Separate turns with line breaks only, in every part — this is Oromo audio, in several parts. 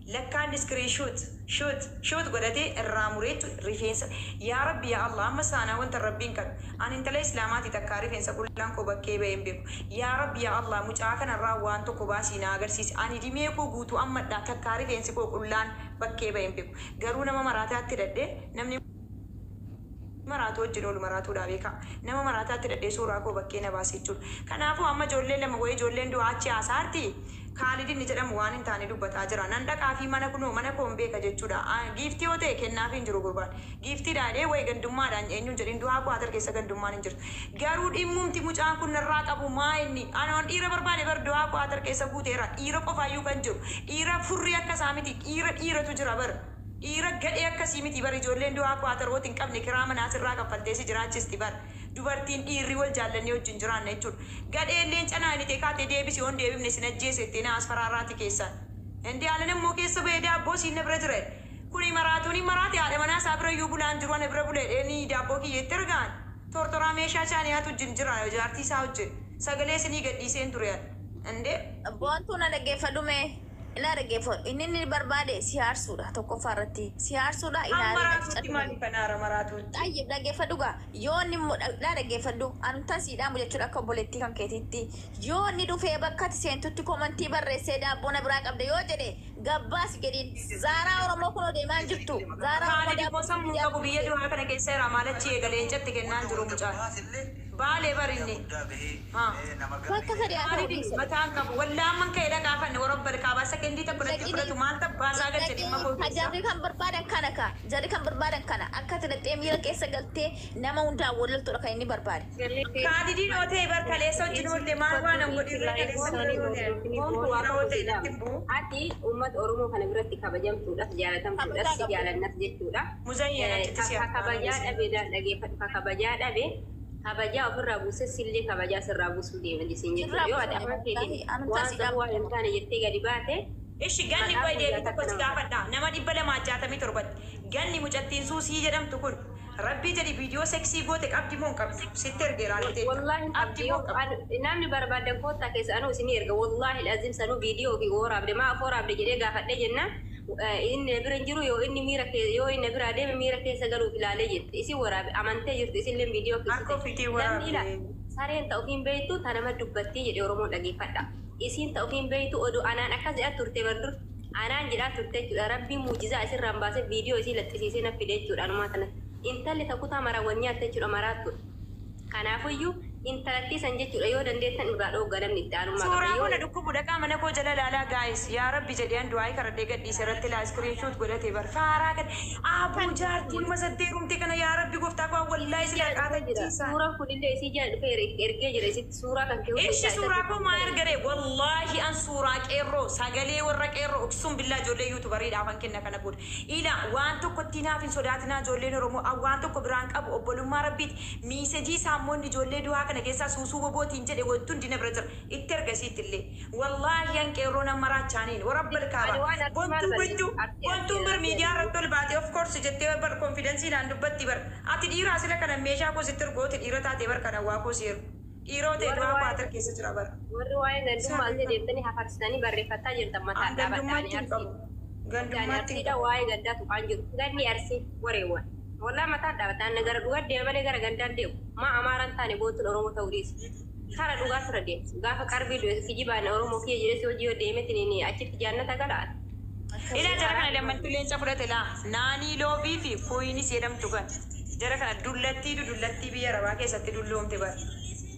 لكان سكرين شوت قدرتي الراموريت ريفينس يا رب يا الله أما سانا وانت ربين كان أنا انت ليس لاماتي تكاري فينس كلان كو بكي بين بيكو يا رب يا الله مجاكنا الراوان تو كباسي ناغر سيس أنا دي ميكو غوتو أما دا تكاري فينس كو كلان بكي بين بيكو غرونا ما مراتات تردي نمني مراتو جلول مراتو دابيكا نما مراتات تردي سورا كو بكي نباسي جول كنافو أما جولين لما وي جولين دو آتشي آسارتي خالدين نجرا موانين تاني دو بتاجرا نندا كافي مانا كنو مانا كومبي كجتشودا گيفتي وته كنا فين جرو قربان گيفتي دادي وي گندوما دان انيو جرين دو اكو اتر كيسا گندوما نجر غارود امم تي مچان كن راق ابو مايني انا اون ايرا برباني بر دو اكو اتر كيسا بوتيرا ايرا قفايو كنجو ايرا فريا كسامتي ايرا تجرا بر ايرا گدي اكسيمتي بر جولين دو اكو اتر وتين قبل كرام ناصر راق فلدسي جراچستي بر dubartiin dhiirri wal jaallannee wajjin jiraanna jechuudha. Gadheen canaa inni teekaatee deebisi on deebifne sin ajjeesettee naas faraaraati keessan. Indi haalan immoo keessa bahee daabboo siin bira jira. Kuni maraatuun maraate haadha manaa isaa bira iyyuu bulaan jiru ani bira bulee ni daabboo kiyyeetti argaan. Tortoraa meeshaa chaaniyaatu wajjin jira jaartii isaa wajjin. Sagalee isinii gadhiiseen ture. Inde.
Boontuu na dhaggeeffadhume. Ila dhaggeeffadhu. Inni ni barbaade siyaarsuudha tokko farratti. Siyaarsuudha ilaalee.
Maraatuutti maali kanaara maraatuutti.
Tayyib dhaggeeffadhu gaa. Yoo inni la dhaggeeffadhu anta siidhaan jechuudha akka obboleettii kan keetiitti. Yoo inni dhufee bakka ati seentutti komantii barreessee daabboo na biraa qabde yoo jedhe gabbaas gadiin Zaaraa Oromoo kunoo deemaa jirtu. Zaaraa
Oromoo daabboo sammuu qabu biyya duraa kana keessa irraa maalachi eegalee jatti kennaan jiru mucaan. Baale barinne.
Bakka sadii
mataan qabu wallaan man ka'ee dhagaa fanne warra barkaabaa sakeendii tokko natti fudhatu maal tabbaasaa galche dhimma koolisa.
Jarri kan barbaadan kana ka. Jarri kan barbaadan kana akka tidhattee miira keessa galtee nama hundaan wallaltuudha kan inni barbaade.
Kaadidii dhootee barkaleessa wajjin oolte maal waan an godhirra kaleessa
ati uummata Oromoo kana biratti kabajamtuudhaaf jaalatamtuudhaaf si jaalannas jechuudha.
Muzayyana
kabajaa dhabee dhaggeeffatu kabajaa dhabee kabajaa ofirraa buusee sillee kabajaa sirraa buusuu deema jisiin jechuudha. Yoo ati afaan keetiin waan hin taane jettee gadi baate.
Ishi ganni qoy deebii tokko si gaafadha. Nama 267 ganni mucattiin suusii jedhamtu kun rabbii jedhi viidiyoo seksii goote qabdi moo hin qabdi sitti ergeera alutee.
Wallaahi qabdi namni barbaadan koottaa keessa anuu isinii erga wallaahi lazim sanuu viidiyoo fi waraabde maa waraabde jedhee gaafadhe jennaan. Inni bira jiru yoo inni miira keessa yoo inni bira deeme miira keessa galuuf ilaalee jirti isi waraabe amantee jirti isillee viidiyoo keessa sareen ta'u hin beektu tanama dubbattii jedhe Oromoo dhageeffadha isiin ta'u hin beektu oduu anaan akkas jedha turte bardur anaan jedha turte jechuudha rabbiin muujizaa isirraan baasee viidiyoo isii laxxisiisee na fide jechuudha anumaa kana intalli takkutaa maraawwan nyaatte jechuudha maraattu kanaafuyyuu intalatti san jechuudha yoo dandeettan irraa dhoogganamni itti aanummaa
suuraa kana dhukkubu dhaqaa mana koo jala laalaa gaayis yaa rabbi jedheen du'aa karadhee gadhiise irratti laa iskiriinshuut godhatee bar faaraa kan aabuu jaartiin masaddeerumte kana yaa rabbi gooftaa koo wallaahi si laqaata jiisa
suuraan kunillee isii jala dhufee ergee jira isitti suuraa kan kee
ishi suuraa koo maa ergare wallaahi an suuraa qeerroo sagalee warra qeerroo uksuun billaa ijoollee yuutubariidhaaf an kenna kana booda ila waan tokko itti naaf hin sodaatinaa ijoolleen Oromoo waan tokko biraan qabu obbolummaa rabbiiti miisejii saammoonni ijoollee du'aa kana keessa suusuu bobootiin jedhe wantuun dina bira jira itti ergasiitillee wallaahi an qeerroo nama raachaaniin warabbal kaaba wantuun bar miidiyaa irratti ol baatee of course jettee bar konfidensiidhaan dubbatti bar ati dhiiraa sila kana meeshaa koo sitti ergooti dhiira taatee bar kana waa koo seeru dhiiroo ta'e du'aa waatar keessa jira bar
warri waa'ee gandummaa illee deemtanii hafarsanii barreeffataa jirtan mataa dhaabataanii arsii waa'ee gaddaa tuqaan jiru ganni arsii wareewwan والله ما تعرف أنا نجار دوغات دي أنا نجار غندان ديو ما أمارن تاني بوتون أرومو توريس كارا دوغات ردي غافا كاربي دو في جيبان أرومو كي جلسي وجيو ديمة تنيني أكيد تجانا تقالات
إلا جركنا لما تلين سافرت لا ناني لو في كويني سيرم تقال جركنا دولتي بيا رواكي ستي دولهم تبار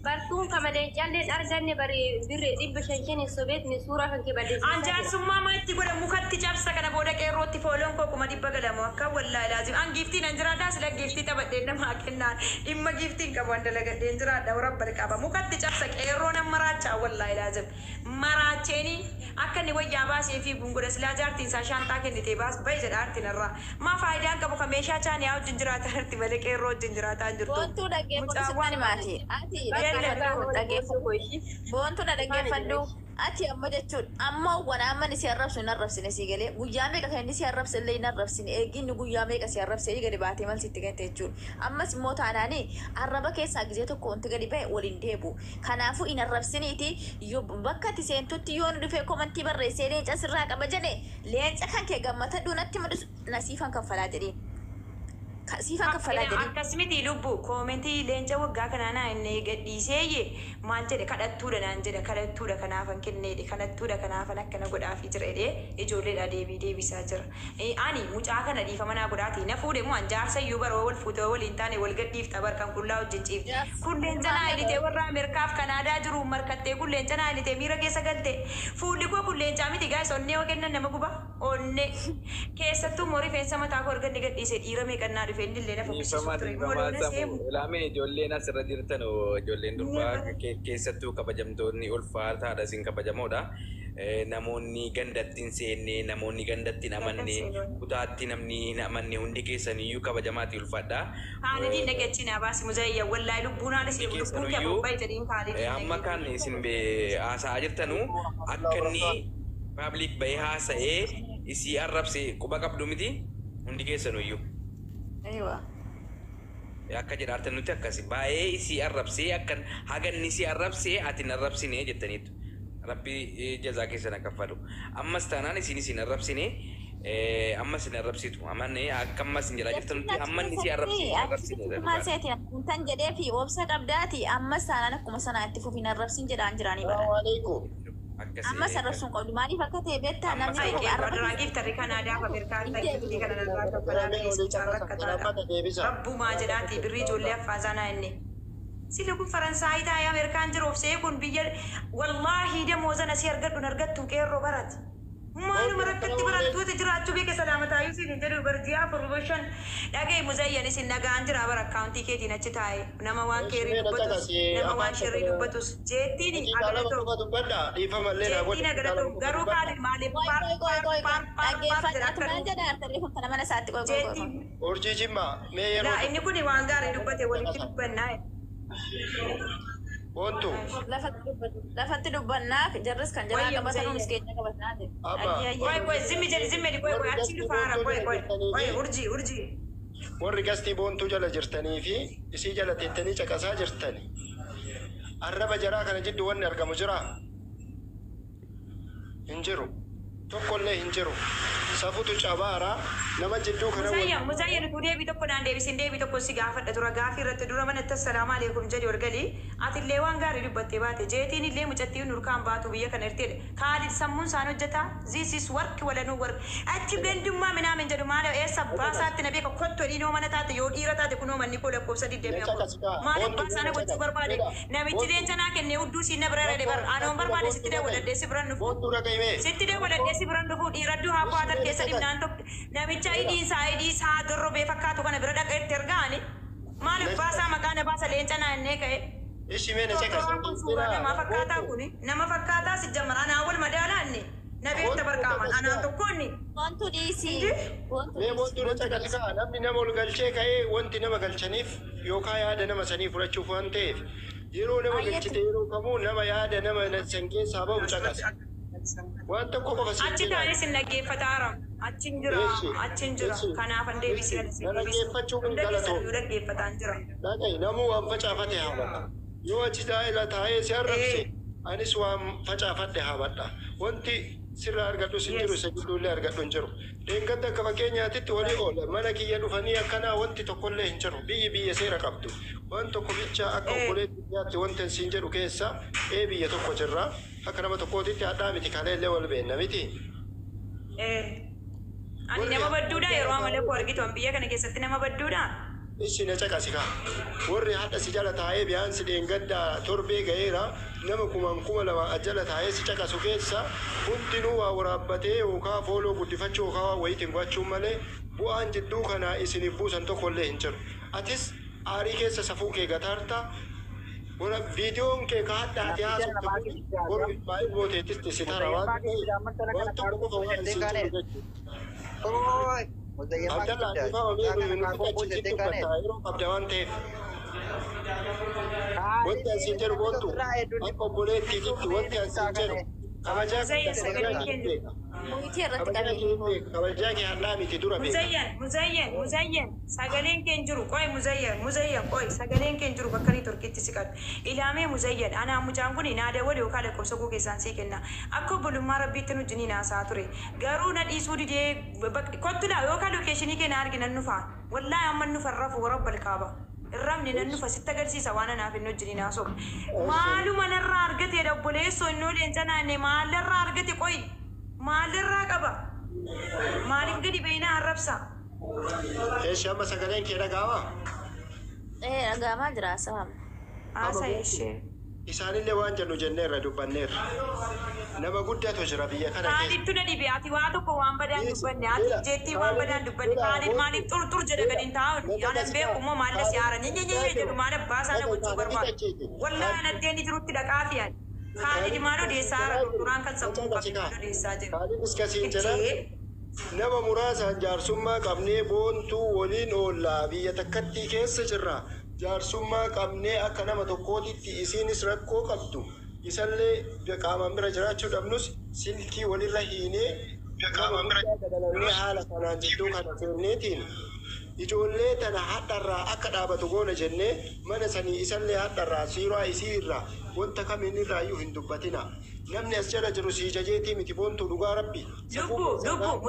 برتون كمدين جالين أرجعني بري ريب شنشني السوبيت نسورة كان كبدي
أنجان سما ما تقول مخدت جاب سكنا بودا كيروتي فولون كوكو ما دي بقى لما كا والله لازم أن جفتي نجرا داس لا جفتي تبدي ما كنا إما جفتي كمان دلنا نجرا دورا بركابا مخدت جاب سك إيرونا مراچا والله لازم مراچني أكني ويا سي في بونغورس لا جارتين ساشان تاكن نتباس بيجر أرتين الرا ما فايدة كابو كميشا تاني أو جنجرا تهرتي ملك إيرو جنجرا تانجرتو
بونتو دقيقة سبحان ماتي Bontu na dhaggeeffadhu ati amma jechuun amma waan amma ni si arrabsu hin arrabsine si galee guyyaa meeqa kan inni si arrabse illee hin arrabsine eeginni guyyaa meeqa si arrabsee gadi baatee mal sitti gante jechuun ammas immoo taanaani arraba keessaa gizee tokko wanti gadi ba'e waliin deebu kanaafuu hin arrabsiniiti yoo bakka ati seentutti yoo nu dhufee komantii barreessee leenca sirraa qaba jedhe leenca kan kee gammata duunatti madus nasiifan kaffalaa jedheen. Siifan kaffalaa jedheen.
Akkasumatti lubbu koomentii leenca waggaa kanaanaa inni gadhiiseeyye maal jedhe kadhattuudha naan jedhe kadhattuudha kanaafan kenneedhe kadhattuudha kanaafan akkana godhaafii jira jedhee ijoolleedha deebisaa jira. Ani mucaa kana dhiifama naa godhaati na fuudhe moo anjaarsa iyyuu baroo wal fuutee waliin taane wal gadhiifta barkan qullaa wajjin ciifte. Kun leenca naa ilitee warra Ameerikaaf Kanaadaa jiru markattee kun leenca naa ilitee miira keessa galte. Fuulli koo kun leencaa miti gaas onnee yoo kennan nama guba onnee keessattuu moo rifeensa mataa koo arganne gadhiise dhiira meeqannaa dhufe.
Ilaamin ijoolleen asirra jirtan ijoolleen durbaa keessattuu kabajamtoonni ulfaataadha isin kabajamoodha. Namoonni gandatti hin seenne namoonni gandatti hin amanne kutaatti namni hin amanne hundi keessaniyyuu kabajamaatti ulfaadha.
Haalitiin dhaggeeffachaa baasi muzayyaa wallaahi lubbuun haala si lubbuun kee bobba'ee jedhiin haalitiin.
Amma kan isin haasa'aa jirtanu akka inni paabliik bahee haasa'ee isii arrabse quba qabdu miti hundi keessanuyyuu. Akka jedhaartan nuti akkasi baay'ee isii arrabsee akkan haganni isii arrabsee ati hin arrabsine jettaniitu rabbi jazaa keessan akka fadhu ammas taanaan isin arrabsine ammas hin arrabsitu amanne akka ammas hin jedhaa jirtan nuti amman isii arrabsine
maal seeti tan jedhee fi obsa qabdaati ammas taanaan akkuma sanaa itti fufiin arrabsiin jedhaan jiraanii bara. Amma sarrafsuun qabdu maaliif akka ta'e beektaa namni tokko
arrabsiif tarree Kanaadaa fi Ameerikaa ta'e kana irraa kaffalaa ta'e rabbumaa jedhaati birrii ijoollee affaazanaa inni. Sila kun Faransaayii taa'ee Ameerikaan jiruuf see kun biyya wallaahi damoozana si argattu qeerroo barati. Maaluma rakkatti barattoota jiraachuu beeka salaamataayuu siin hin jedhu barjiyaa promotion dhagee muzayyan isin nagaan jira bara akkaawuntii keetiin achi taa'e nama waan keerii dubbatus nama waan sherrii dubbatus jeettiin agaratu jeettiin agaratu garuu kaadin maaliif
Urjii Jimmaa mee yeroo
inni kun waan gaarii dubbate walitti dubbannaa
Ontu.
Lafatti dubbannaa jarris kan jalaa qabatan umis keenya qabatnaa.
Koy zimmi jedhi koy achi dhufaara koy urjii.
Warri gastii boontuu jala jirtanii fi isii jala teettanii caqasaa jirtanii. Arraba jaraa kana jiddu wanni argamu jira. Hin jiru. Tokkollee hin jiru. Safutu cabaara nama jidduu kana
Muzayyan kun deebii tokko naan deebisin deebii tokko si gaafadha tura gaafii irratti dura manatti assalaamu alaikum jedhi wargalii atillee waan gaarii dubbattee baate jeetiin illee mucattii nurkaan baatu biyya kana irteedha kaadid sammuun isaan hojjeta this is work walanuu work achi beendummaa minaamin jedhu maala eessa baasaatti na beeka kotto dhiinoo mana taate yoo dhiira taate kunoo manni koo lakkoofsa 20 maaliif baasaana gochuu barbaade namichi leenca naa kennee hudduu siin na bira redhe bar anoon barbaade sitti dabaladhee si biran dhufu sitti dabaladhee si biran dhufu dhiiraddu haa kuwaatar keessa dhibnaan tokko namicha isaa dorrobee fakkaatu kana bira dhaqeetti ergaani maaliif baasaa maqaan baasa leenca naannee ka'e.
Ishi mee na caqasaa
nama fakkaataa kuni nama fakkaataa si jammara anaa wal madaalaanne na beekta barqaaman anaan tokkonni.
Wantu dhiisii.
Mee boontuu na caqasaa namni nama ol galchee ka'ee wanti nama galchaniif yookaan yaada nama sanii fudhachuuf waan ta'eef yeroo nama galchite yeroo kamuu nama yaada nama san keessaa bahu caqasa. Waan tokko qofa si
achi taa'ee sin dhaggeeffataara. Achin jira kanaafan deebisii
dhaggeeffachuu hin galatoo
dhaggeeffataan jira.
Dhaga'i namuu waan facaafate haabadha. Yoo achi taa'ee si arrabse anis waan facaafadhe haabadha. Wanti sirraa argadhu sin jiru isa gidduullee argadhu hin jiru. Deengatti akka fakkeenyaatitti walii oola mana kiyya dhufanii akkanaa wanti tokkollee hin jiru. Biyya seera qabdu. Waan tokko bicha akka obboleetti biyyaatti wanti siin jedhu keessa biyya tokko jirra. Akka nama tokkootitti hadhaa miti kaleellee wal beenna miti.
Ani nama badduudha yeroo amala koo argitan biyya kana keessatti nama badduudha.
Ishi na caqasika. Warri hadha si jala taa'ee biyaan si deengaddaa torbee ga'eera nama kuma lama ajjala taa'ee si caqasu keessa hundinuu waa waraabbatee yookaan fooloo guddifachuu yookaan waa wayitiin gochuun malee bu'aan jidduu kana isiniif buusan tokkollee hin jiru. Atis aarii keessa safuu kee gataarta. Warra viidiyoon kee ka hadha ati haasofte warri baay'ee gooteetitti si tara waan ta'eef waan tokko qofa waan isin jiru jechuudha. Abdallah ifaa omeeru nuti achi dubbata yeroo qabda waan ta'eef. Wanti asiin jedhu boontu akka obboleettiititti wanti asiin jedhu
Muhitii irratti qabee.
kabajaa kee hallaa miti dura beeka.
Muzayyan sagaleen keen jiru qoy muzayyan qoy sagaleen keen jiru bakka ni turkiitti si qabu ilaamee muzayyan anaa mucaan kun naada wali yookaan lakkoofsa koo keessaan sii kenna akka obbolummaa rabbiitti nu jiniin haasaa ture garuu na dhiisuu didee kottudha yookaan lookeeshinii kee na arginan nufaa wallaahi amma nufa rafu warabbal qaaba. Irramni nan nufa sitti agarsiisa waan anaaf hin hojjiniin haasoo maaluma narraa argatee obboleessoo inni oleen canaanne maalirraa argate qoy maalirraa qaba maaliif gadi beeyna arrabsa.
Eeshi amma sagaleen kee dhaga'amaa?
Dhaga'amaa jira sababa.
Haasa ishee.
Isaanillee waan jennu jenneerra dubbanneerra. Nama guddaatu jira biyya kana keessa.
Kaadittu na dhibe ati waa tokko waan badaan dubbanne ati jeettii waan badaan dubbanne kaadit maaliif xurxur jedha gadiin taa'u anan beeku moo maalla si haaran nyeenyee jedhu maala baasaa na gochuu barbaadu wallaahi naddeeni jirutti dhaqaa fiyan kaadit maal odeessaa haara duraan kan sammuu qabdu odeessaa jiru.
Kaadit iskasiin jedha nama muraasaan jaarsummaa qabnee boontuu waliin oollaa biyya takkattii keessa jirra. Jaarsummaa qabnee akka nama tokkootitti isiinis rakkoo qabdu. Isallee qaamaan bira jiraachuu dhabnus silkii walirra hiinee qaamaan bira haala kanaan jidduu kana seenneetiin ijoollee tana hadharraa akka dhaabatu goona jennee mana sanii isallee hadharraa siiraa isii irraa wanta kamiin irraa iyyuu hin dubbatina. Namni as jala jiru sii jajeetii miti boontuu dhugaa rabbi.
Lubbu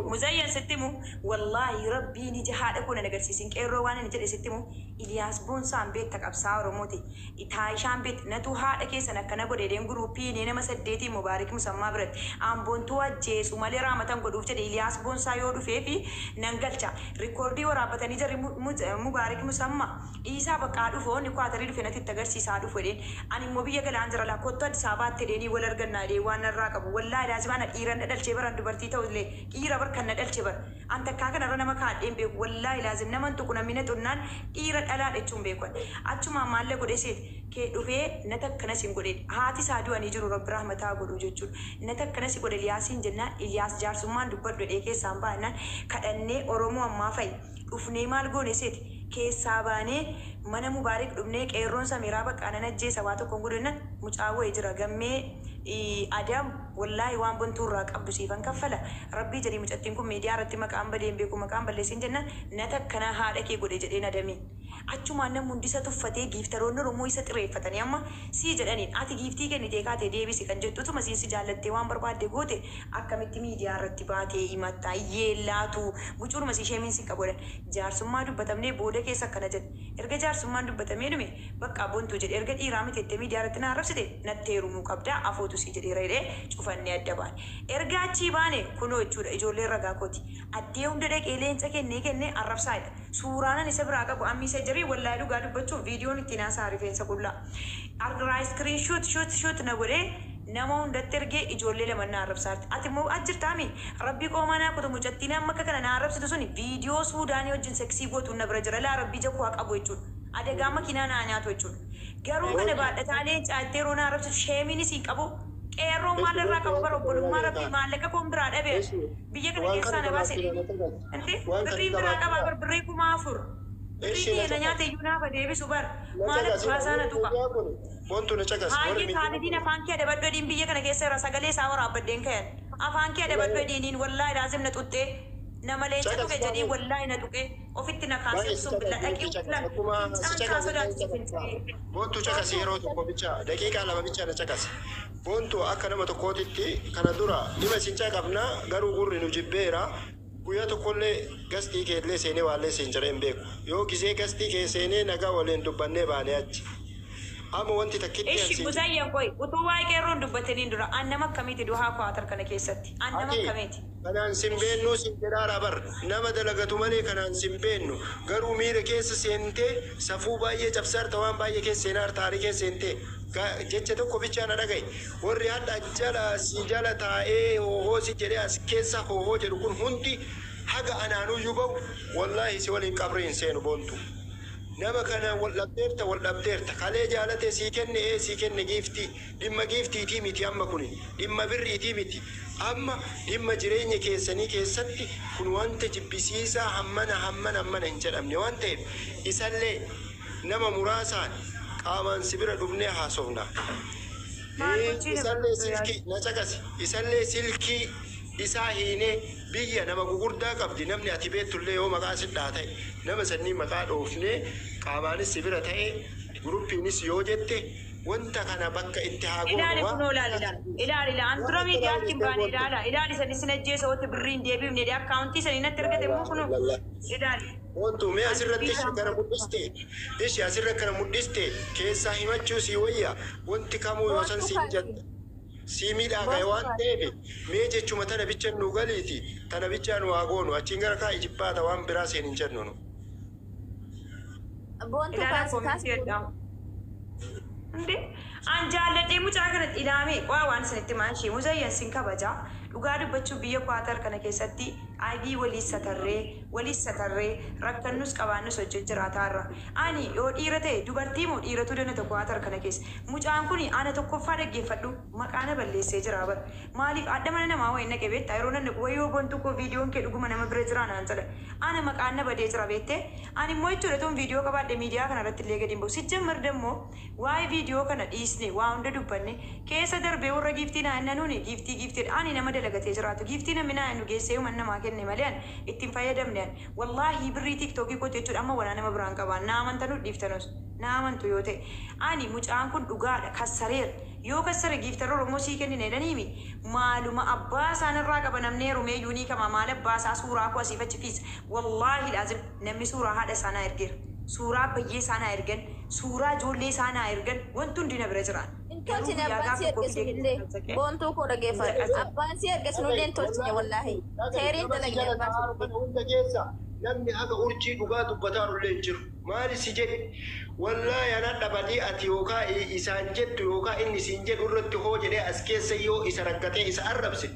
muzayyan sittimu wallaahi rabbiin ija haadha kun agarsiisin qeerroo waan inni jedhe sittimu Iliyaas Boonsaan beekta qabsaa Oromooti. Itaayishaan beekta natu haadha keessan akkana godhedeen guruupii nama 8 Mubaarik Musammaa biratti aanboontuu ajjeesu malee raamatan godhuuf jedhe Iliyaas Boonsaa yoo dhufee fi nan galcha. Rikoordii waraabbatanii jirri Mubaarik Musammaa dhiisaa bakkaa dhufoo inni kwaatarii dhufe natti itti agarsiisaa dhufu jedheen ani immoo biyya galaan jira lakkootti Addis Ababaatti jedheenii wal argannaa jedhee waan narraa qabu wallaahi daasimaan dhiiran dhalchee baran dubartii ta'ullee dhiira bar kan dhalchee bar anta akkaa kanarra nama kaadheen beeku wallaahi laazim naman tuqu namni na xunnaan dhiira dhalaa jechuun beekuun achumaan maallee godhee seet kee dhufee na takkanas hin godhe haati isaa du'anii jiru rabbi rahmataa godhu jechuudha na takkanas hin godhe Iliyaasiin jennaan Iliyaas jaarsummaan dubbadhu dhee keessaan baannaan kadhannee Oromoo ammaa fa'i dhufnee maal goone seet keessaa baanee mana Mubaarik dhufnee qeerroon Samiraa Baqqaanan ajjeesa waa tokko godhannan mucaawwee jira gammee Adam wallaahi waan bontuurraa qabdu siifan kaffala rabbii jedhii mucattiin kun miidiyaa irratti maqaan badeen beeku maqaan balleessin jennaan na takkana haadha kee godhe jedhee nadamee achumaan namni hundisa tuffatee giiftaroonni Oromoo isa xireeffatanii amma sii jedhaniin ati giiftii kennitee kaatee deebisi kan jettutuma siinsi jaallattee waan barbaadde goote akkamitti miidiyaa irratti baatee himattaa yeellaatu bucuuruma sii sheemiin si qaboodhan jaarsummaa dubbatamnee booda keessa akkana jedhe erga jaarsummaan dubbatamee dhume bakka bontuu jedhe erga dhiiraa miteettee miidiyaa irratti na arrabsite natteerumuu qabdaa afootu sii jedheera jedhee cufannee adda baane erga achii baane kunoo jechuudha ijoollee ragaa kooti addee hunda dhaqee leenca kennee arrabsaadha suuraanan isa biraa qabu ammiisa jirii wallaahi dhugaa dubbachuun viidiyoon ittiin haasaa rifeensa qullaa argaa iskiriin shoot na godhee nama hundatti ergee ijoollee lama na arrabsaatti ati immoo ajjirtaami rabbii qoomaa naa kutu mucattiin amma akka kana na arrabsitu suni viidiyoo suudaanii wajjin seksii gootuun na bira jira laa rabbii jakkuu qabu jechuudha adegaa makiinaa naa nyaatu jechuudha garuu kana baadhataa leenca attee yeroo na arrabsitu sheemiinis hin qabu qeerroo maalirraa qabu bara obbolummaa rabbii maallaqa koon biraa dhabee biyya kana keessaa na baase birrii biraa qabaa birrii 4,000 birrii na nyaata iyyuu naafa deebisu bar maaliif baasaa na tuqa haayye kaanidiin afaan kee adabadhu ediin biyya kana keessa irra sagalee isaa waraabbadheen kayan afaan kee adabadhu ediiniin wallaahi laazim na xuxxee nama leenca tuqe jedhii wallaahi na tuqe ofitti na kaasee sun billa dhaqii caankaa sodaachifin
boontuu caqasi yeroo tokko bicha daqiiqaa 2 bicha na caqasi boontuu akka nama tokkootitti kana dura dhima isin caqabna garuu gurri nu jibbeera guyyaa tokkollee gastii keellee seenee waallee siin jireen beeku yoo gisee gastii kee seenee nagaa waliin dubbannee baanee achi amma wanti takkitti
ishi muzayyan koy utuu waa'ee qeerroon dubbataniin dura annama akkamiiti duhaa kwaatar kana keessatti annama akkamiiti
kanaan simbeennu sin jedhaara bar nama dalagatu malee kanaan simbeennu garuu miira keessa seentee safuu baay'ee cabsaarta waan baay'ee keessa seenaar taarii keessa seentee jecha tokko bichaa na dhagaye warri hadha jala si jala taa'ee hohoo si jedhee as keessa hohoo jedhu kun hundi haga anaanuyyuu ba'u wallaahi si waliin qabree hin seenu boontu nama kana wal dhabdeerta kalee jaalate sii kenne giiftii dhimma giiftiitii miti amma kun dhimma birriitii miti amma dhimma jireenya keessanii keessatti kun wanta jibbisiisaa hammana hin jedhamne waan ta'eef isallee nama muraasaan qaamaan si bira dhufnee haasofna isallee silkii na caqasi isallee silkii isaa hiinee biyya nama gugurdaa qabdi namni ati beettullee yoo maqaa sidhaa ta'e nama sanii maqaa dhoofnee qaamaanis si bira ta'e guruppiinis yoo jette wanta kana bakka itti haa
ilaali kunoo ilaali antura miidiyaatti hin baane ilaali sani sin ajjeesootti birriin deebiifne akkaawuntii sanii natti ergate immoo kunoo ilaali.
Wantu mee asirratti ishee kana mudhiste ishee asirra kana mudhiste keessaa himachuu si wayya wanti kamuu yoo san siin jetta si miidhagaa waan ta'eef mee jechuma tana bicha nu galiiti tana bicha nu haa goonu achiin gara kaa ijibbaata waan biraa seen hin jennu nu.
Boontu kaasii
Ande an jaalladhee mucaa kanatti ilaame waan sanitti maanshee muzayyan sin kabaja dhugaa dubbachuu biyya Kwaatar kana keessatti aidii waliis satarree rakkannus qabaannus hojjechiraataarra ani yoo dhiira ta'e dubartii moo dhiiratu danata Kwaatar kana keessa mucaan kun ana tokkoffaa dhaggeeffadhu maqaana balleessee jira bar maaliif adda mana namaa wayin naqe beektaa yeroo nanni wayyoo bontu koo viidiyoon kee dhuguma nama bira jira naan jedha ana maqaan na badee jira beektee ani immoo jechuudha tuun viidiyoo qabaadhe miidiyaa kanarratti illee gadi hin bahu sijjammar dammoo waa'ee viidiyoo kana dhiisne waa hunda dubbanne keessa darbee warra giiftii naannanuuni giiftii ani nama dalagatee jiraatu giiftii namni naannu geessee uuman namaa kenne malee ittiin fayyadamne wallaahi birrii tiktookii kootu jechuudha amma wanaa nama biraan qabaan naamantanu dhiiftanus naamantu yoo ta'e ani mucaan kun dhugaadha kassareera yoo kassare giiftarra Oromoo sii kennine jedhaniimi maaluma abbaa isaanirraa qaba namni rumee yuunii kama maal abbaa isaa suuraa koo asiif achi fiisa wallaahi laazim namni suuraa haadha isaanaa ergeera suuraa bayyee isaanaa ergan suuraa ijoollee isaanaa ergan wanti hundi na bira jiraan.
Tolchine abbaan si ergesunillee boontuu koo dhageeffadhu abbaan si ergesunillee tolchine wallaahi teeriin dalagine abbaan
keessa namni akka urjii dhugaa dubbataaru jiru maali si jedhe wallaahi ana dhabadhee ati yookaan isaan jettu yookaan inni siin jedhu irratti hoo jedhee as keessa yoo isa rakkatee isa arrabse